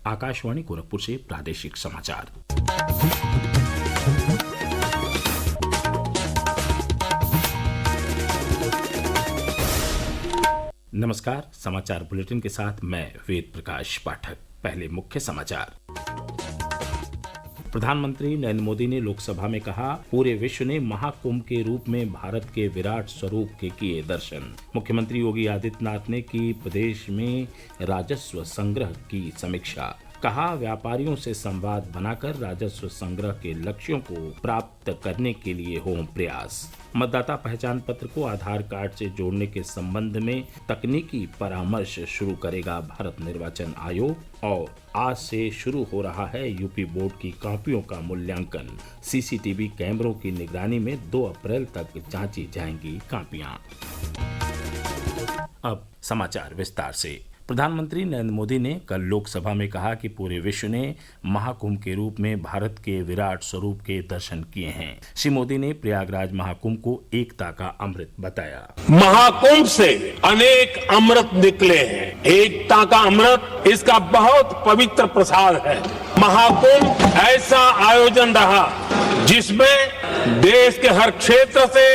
आकाशवाणी गोरखपुर से प्रादेशिक समाचार। नमस्कार, समाचार बुलेटिन के साथ मैं वेद प्रकाश पाठक। पहले मुख्य समाचार। प्रधानमंत्री नरेंद्र मोदी ने लोकसभा में कहा, पूरे विश्व ने महाकुंभ के रूप में भारत के विराट स्वरूप के किए दर्शन। मुख्यमंत्री योगी आदित्यनाथ ने की प्रदेश में राजस्व संग्रह की समीक्षा। कहा, व्यापारियों से संवाद बनाकर राजस्व संग्रह के लक्ष्यों को प्राप्त करने के लिए हों प्रयास। मतदाता पहचान पत्र को आधार कार्ड से जोड़ने के संबंध में तकनीकी परामर्श शुरू करेगा भारत निर्वाचन आयोग। और आज से शुरू हो रहा है यूपी बोर्ड की कॉपियों का मूल्यांकन। सीसीटीवी कैमरों की निगरानी में 2 अप्रैल तक जांची जाएंगी कॉपियां। अब समाचार विस्तार से। प्रधानमंत्री नरेंद्र मोदी ने कल लोकसभा में कहा कि पूरे विश्व ने महाकुंभ के रूप में भारत के विराट स्वरूप के दर्शन किए हैं। श्री मोदी ने प्रयागराज महाकुंभ को एकता का अमृत बताया। महाकुंभ से अनेक अमृत निकले हैं। एकता का अमृत इसका बहुत पवित्र प्रसाद है। महाकुंभ ऐसा आयोजन रहा जिसमें देश के हर क्षेत्र से,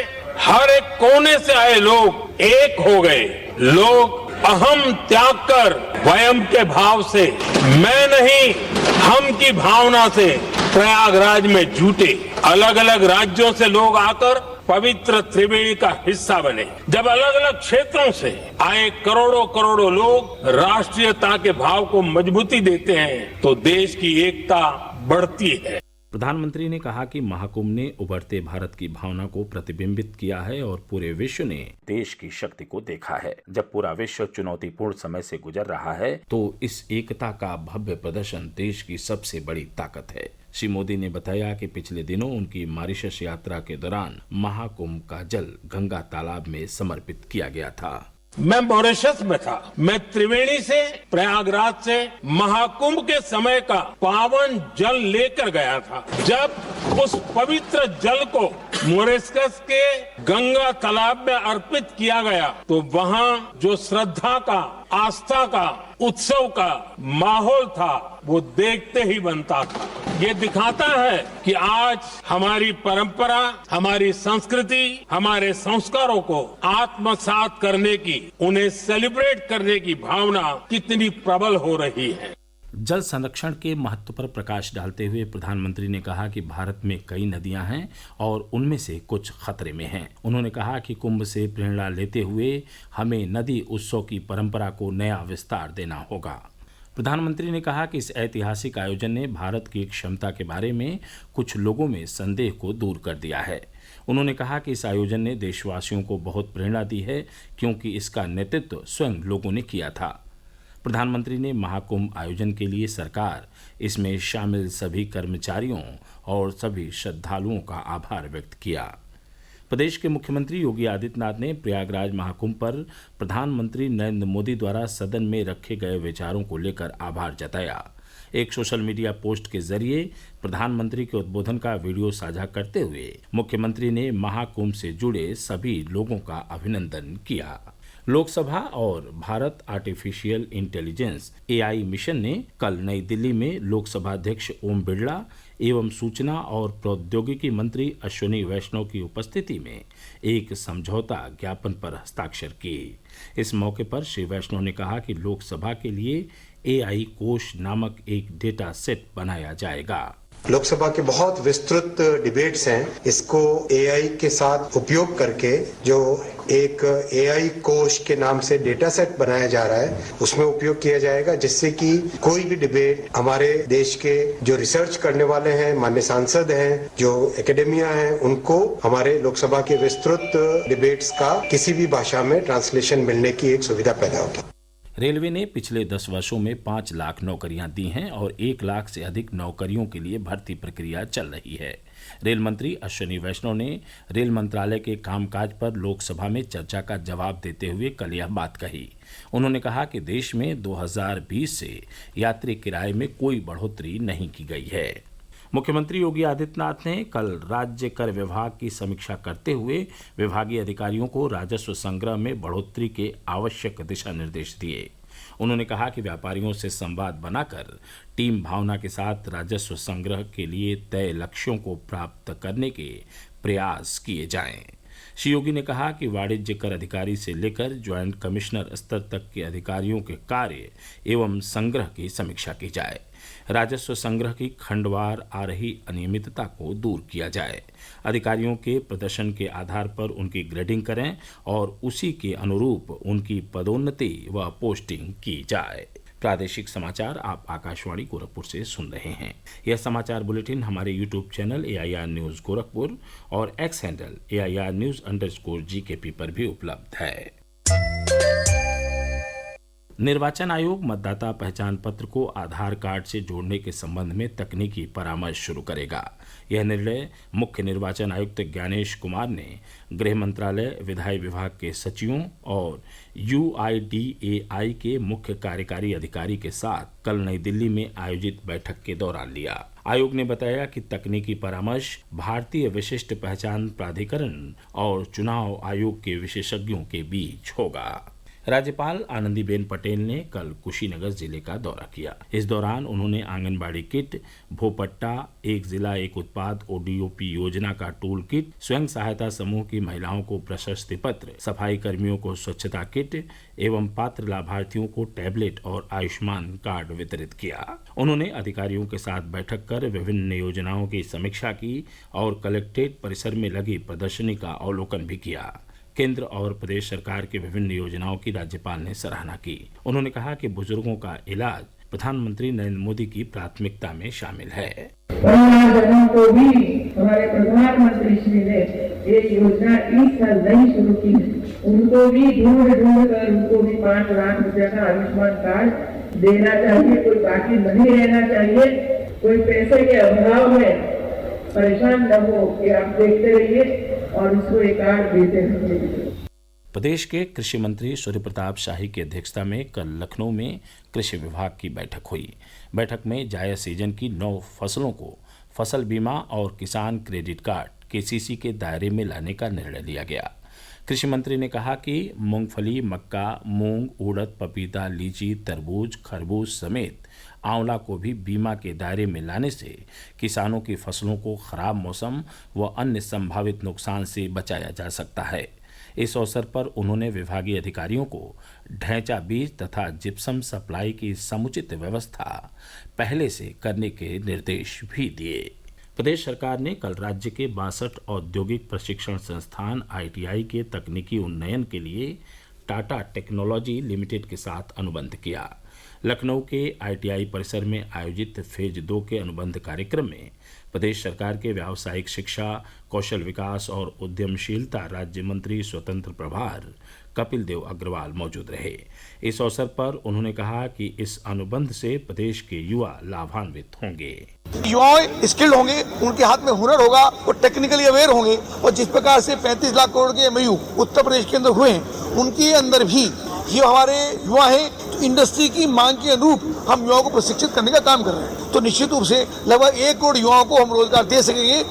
हर एक कोने से आए लोग एक हो गए। लोग अहम त्याग कर वयम के भाव से, मैं नहीं हम की भावना से प्रयागराज में जुटे। अलग अलग राज्यों से लोग आकर पवित्र त्रिवेणी का हिस्सा बने। जब अलग अलग क्षेत्रों से आए करोड़ों करोड़ों लोग राष्ट्रीयता के भाव को मजबूती देते हैं तो देश की एकता बढ़ती है। प्रधानमंत्री ने कहा कि महाकुंभ ने उभरते भारत की भावना को प्रतिबिंबित किया है और पूरे विश्व ने देश की शक्ति को देखा है। जब पूरा विश्व चुनौतीपूर्ण समय से गुजर रहा है तो इस एकता का भव्य प्रदर्शन देश की सबसे बड़ी ताकत है। श्री मोदी ने बताया कि पिछले दिनों उनकी मॉरिशस यात्रा के दौरान महाकुंभ का जल गंगा तालाब में समर्पित किया गया था। मैं मॉरिशस में था। मैं त्रिवेणी से, प्रयागराज से महाकुंभ के समय का पावन जल लेकर गया था। जब उस पवित्र जल को मॉरिशस के गंगा तालाब में अर्पित किया गया तो वहाँ जो श्रद्धा का, आस्था का, उत्सव का माहौल था वो देखते ही बनता था। ये दिखाता है कि आज हमारी परंपरा, हमारी संस्कृति, हमारे संस्कारों को आत्मसात करने की, उन्हें सेलिब्रेट करने की भावना कितनी प्रबल हो रही है। जल संरक्षण के महत्व पर प्रकाश डालते हुए प्रधानमंत्री ने कहा कि भारत में कई नदियां हैं और उनमें से कुछ खतरे में हैं। उन्होंने कहा कि कुंभ से प्रेरणा लेते हुए हमें नदी उत्सव की परंपरा को नया विस्तार देना होगा। प्रधानमंत्री ने कहा कि इस ऐतिहासिक आयोजन ने भारत की क्षमता के बारे में कुछ लोगों में संदेह को दूर कर दिया है। उन्होंने कहा कि इस आयोजन ने देशवासियों को बहुत प्रेरणा दी है क्योंकि इसका नेतृत्व स्वयं लोगों ने किया था। प्रधानमंत्री ने महाकुंभ आयोजन के लिए सरकार, इसमें शामिल सभी कर्मचारियों और सभी श्रद्धालुओं का आभार व्यक्त किया। प्रदेश के मुख्यमंत्री योगी आदित्यनाथ ने प्रयागराज महाकुंभ पर प्रधानमंत्री नरेंद्र मोदी द्वारा सदन में रखे गए विचारों को लेकर आभार जताया। एक सोशल मीडिया पोस्ट के जरिए प्रधानमंत्री के उद्बोधन का वीडियो साझा करते हुए मुख्यमंत्री ने महाकुंभ से जुड़े सभी लोगों का अभिनंदन किया। लोकसभा और Bharat artificial intelligence AI mission ने कल नई दिल्ली में लोकसभा अध्यक्ष ओम बिरला एवं सूचना और प्रौद्योगिकी मंत्री अश्विनी वैष्णव की उपस्थिति में एक समझौता ज्ञापन पर हस्ताक्षर किए। इस मौके पर श्री वैष्णव ने कहा कि लोकसभा के लिए AI कोष नामक एक डेटा सेट बनाया जाएगा। लोकसभा के बहुत विस्तृत डिबेट्स हैं। इसको AI के साथ उपयोग करके जो एक AI कोष के नाम से डेटा सेट बनाया जा रहा है उसमें उपयोग किया जाएगा, जिससे कि कोई भी डिबेट हमारे देश के जो रिसर्च करने वाले हैं, माननीय सांसद हैं, जो एकेडेमिया हैं, उनको हमारे लोकसभा के विस्तृत डिबेट्स का किसी भी भाषा में ट्रांसलेशन मिलने की एक सुविधा पैदा होगी। रेलवे ने पिछले 10 वर्षों में 5 लाख नौकरियां दी हैं और 1 लाख से अधिक नौकरियों के लिए भर्ती प्रक्रिया चल रही है। रेल मंत्री अश्विनी वैष्णव ने रेल मंत्रालय के कामकाज पर लोकसभा में चर्चा का जवाब देते हुए कल यह बात कही। उन्होंने कहा कि देश में 2020 से यात्री किराए में कोई बढ़ोतरी नहीं की गई है। मुख्यमंत्री योगी आदित्यनाथ ने कल राज्य कर विभाग की समीक्षा करते हुए विभागीय अधिकारियों को राजस्व संग्रह में बढ़ोतरी के आवश्यक दिशा निर्देश दिए। उन्होंने कहा कि व्यापारियों से संवाद बनाकर टीम भावना के साथ राजस्व संग्रह के लिए तय लक्ष्यों को प्राप्त करने के प्रयास किए जाएं। श्री योगी ने कहा कि वाणिज्य कर अधिकारी से लेकर ज्वाइंट कमिश्नर स्तर तक के अधिकारियों के कार्य एवं संग्रह की समीक्षा की जाए। राजस्व संग्रह की खंडवार आ रही अनियमितता को दूर किया जाए। अधिकारियों के प्रदर्शन के आधार पर उनकी ग्रेडिंग करें और उसी के अनुरूप उनकी पदोन्नति व पोस्टिंग की जाए। प्रादेशिक समाचार आप आकाशवाणी गोरखपुर से सुन रहे हैं। यह समाचार बुलेटिन हमारे YouTube channel AIR news Gorakhpur और एक्स हैंडल AIR न्यूज़_GKP पर भी उपलब्ध है। निर्वाचन आयोग मतदाता पहचान पत्र को आधार कार्ड से जोड़ने के संबंध में तकनीकी परामर्श शुरू करेगा। यह निर्णय मुख्य निर्वाचन आयुक्त ज्ञानेश कुमार ने गृह मंत्रालय, विधायी विभाग के सचिवों और UIDAI के मुख्य कार्यकारी अधिकारी के साथ कल नई दिल्ली में आयोजित बैठक के दौरान लिया। आयोग ने बताया कि तकनीकी परामर्श भारतीय विशिष्ट पहचान प्राधिकरण और चुनाव आयोग के विशेषज्ञों के बीच होगा। राज्यपाल आनंदीबेन पटेल ने कल कुशीनगर जिले का दौरा किया। इस दौरान उन्होंने आंगनबाड़ी किट, भोपट्टा, एक जिला एक उत्पाद ODOP योजना का टूल किट, स्वयं सहायता समूह की महिलाओं को प्रशस्ति पत्र, सफाई कर्मियों को स्वच्छता किट एवं पात्र लाभार्थियों को टैबलेट और आयुष्मान कार्ड वितरित किया। उन्होंने अधिकारियों के साथ बैठक कर विभिन्न योजनाओं की समीक्षा की और कलेक्ट्रेट परिसर में लगी प्रदर्शनी का अवलोकन भी किया। केंद्र और प्रदेश सरकार की विभिन्न योजनाओं की राज्यपाल ने सराहना की। उन्होंने कहा कि बुजुर्गों का इलाज प्रधानमंत्री नरेंद्र मोदी की प्राथमिकता में शामिल है। परिवारजनों को भी हमारे प्रधानमंत्री श्री ने एक योजना इस साल नई शुरू की है। उनको भी ढूंढ कर उनको भी 5 लाख रुपए का आयुष्मान कार्ड देना चाहिए। कोई बाकी नहीं रहना चाहिए। कोई पैसे के अभाव में परेशान न हो कि आप देखते रहिए और इसको एक कार्ड देते रहिए। प्रदेश के कृषि मंत्री सूर्य प्रताप शाही की अध्यक्षता में कल लखनऊ में कृषि विभाग की बैठक हुई। बैठक में जायद सीजन की 9 फसलों को फसल बीमा और किसान क्रेडिट कार्ड KCC के दायरे में लाने का निर्णय लिया गया। कृषि मंत्री ने कहा कि मूंगफली, मक्का, मूंग, उड़द, पपीता, लीची, तरबूज, खरबूज समेत आंवला को भी बीमा के दायरे में लाने से किसानों की फसलों को खराब मौसम व अन्य संभावित नुकसान से बचाया जा सकता है। इस अवसर पर उन्होंने विभागीय अधिकारियों को ढैंचा बीज तथा जिप्सम सप्लाई की समुचित व्यवस्था पहले से करने के निर्देश भी दिए। प्रदेश सरकार ने कल राज्य के 62 औद्योगिक प्रशिक्षण संस्थान ITI के तकनीकी उन्नयन के लिए टाटा टेक्नोलॉजी लिमिटेड के साथ अनुबंध किया। लखनऊ के ITI परिसर में आयोजित फेज 2 के अनुबंध कार्यक्रम में प्रदेश सरकार के व्यावसायिक शिक्षा, कौशल विकास और उद्यमशीलता राज्य मंत्री स्वतंत्र प्रभार कपिल देव अग्रवाल मौजूद रहे। इस अवसर पर उन्होंने कहा कि इस अनुबंध से प्रदेश के युवा लाभान्वित होंगे। युवा स्किल्ड होंगे, उनके हाथ में हुनर होगा, वो टेक्निकली अवेयर होंगे और जिस प्रकार से 35 लाख करोड़ के MOU उत्तर प्रदेश के अंदर हुए हैं, उनके अंदर भी ये हमारे युवा हैं। तो इंडस्ट्री की मांग के अनुरूप हम युवाओं को प्रशिक्षित करने का काम कर रहे हैं। तो निश्चित रूप से लगभग 1 करोड़ युवाओं को हम रोजगार दे सकेंगे।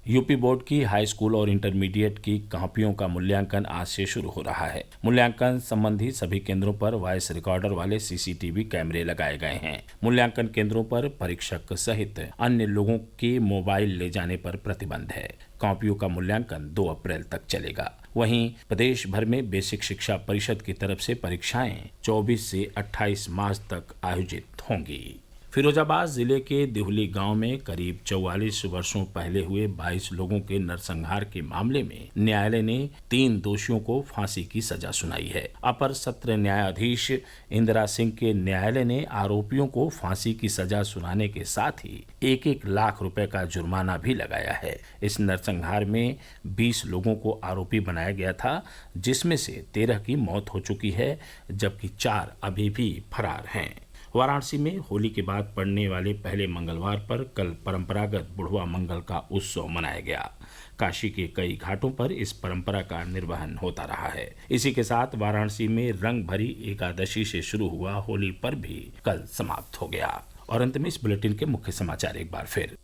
यूपी बोर्ड की हाई स्कूल और इंटरमीडिएट की कॉपियों का मूल्यांकन आज से शुरू हो रहा है। मूल्यांकन संबंधी सभी केंद्रों पर वॉइस रिकॉर्डर वाले CCTV कैमरे लगाए गए हैं। मूल्यांकन केंद्रों पर परीक्षक सहित अन्य लोगों के मोबाइल ले जाने पर प्रतिबंध है। कॉपियों का मूल्यांकन 2 अप्रैल तक चलेगा। वहीं प्रदेश भर में बेसिक शिक्षा परिषद की तरफ से परीक्षाएं 24 से 28 मार्च तक आयोजित होंगी। फिरोजाबाद जिले के दिहुली गांव में करीब 44 वर्षों पहले हुए 22 लोगों के नरसंहार के मामले में न्यायालय ने 3 दोषियों को फांसी की सजा सुनाई है। अपर सत्र न्यायाधीश इंदिरा सिंह के न्यायालय ने आरोपियों को फांसी की सजा सुनाने के साथ ही 1-1 लाख रुपए का जुर्माना भी लगाया है। इस नरसंहार में 20 लोगों को आरोपी बनाया गया था, जिसमें से 13 की मौत हो चुकी है, जबकि 4 अभी भी फरार हैं। वाराणसी में होली के बाद पड़ने वाले पहले मंगलवार पर कल परंपरागत बुढ़वा मंगल का उत्सव मनाया गया। काशी के कई घाटों पर इस परंपरा का निर्वहन होता रहा है। इसी के साथ वाराणसी में रंग भरी एकादशी से शुरू हुआ होली पर्व भी कल समाप्त हो गया। और अंत में इस बुलेटिन के मुख्य समाचार एक बार फिर।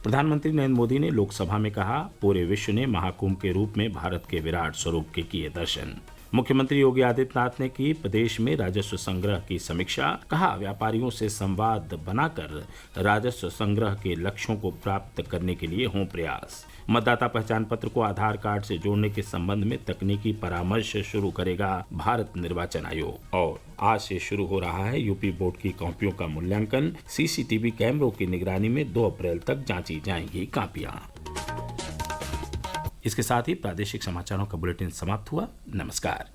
प्रधानमंत्री नरेंद्र मोदी ने लोकसभा में कहा, पूरे विश्व ने महाकुंभ के रूप में भारत के विराट स्वरूप के किए दर्शन। मुख्यमंत्री योगी आदित्यनाथ ने की प्रदेश में राजस्व संग्रह की समीक्षा। कहा, व्यापारियों से संवाद बनाकर राजस्व संग्रह के लक्ष्यों को प्राप्त करने के लिए हों प्रयास। मतदाता पहचान पत्र को आधार कार्ड से जोड़ने के संबंध में तकनीकी परामर्श शुरू करेगा भारत निर्वाचन आयोग। और आज से शुरू हो रहा है यूपी बोर्ड की कॉपियों का मूल्यांकन। सीसीटीवी कैमरों की निगरानी में 2 अप्रैल तक जांची जाएंगी कॉपियां। इसके साथ ही प्रादेशिक समाचारों का बुलेटिन समाप्त हुआ। नमस्कार।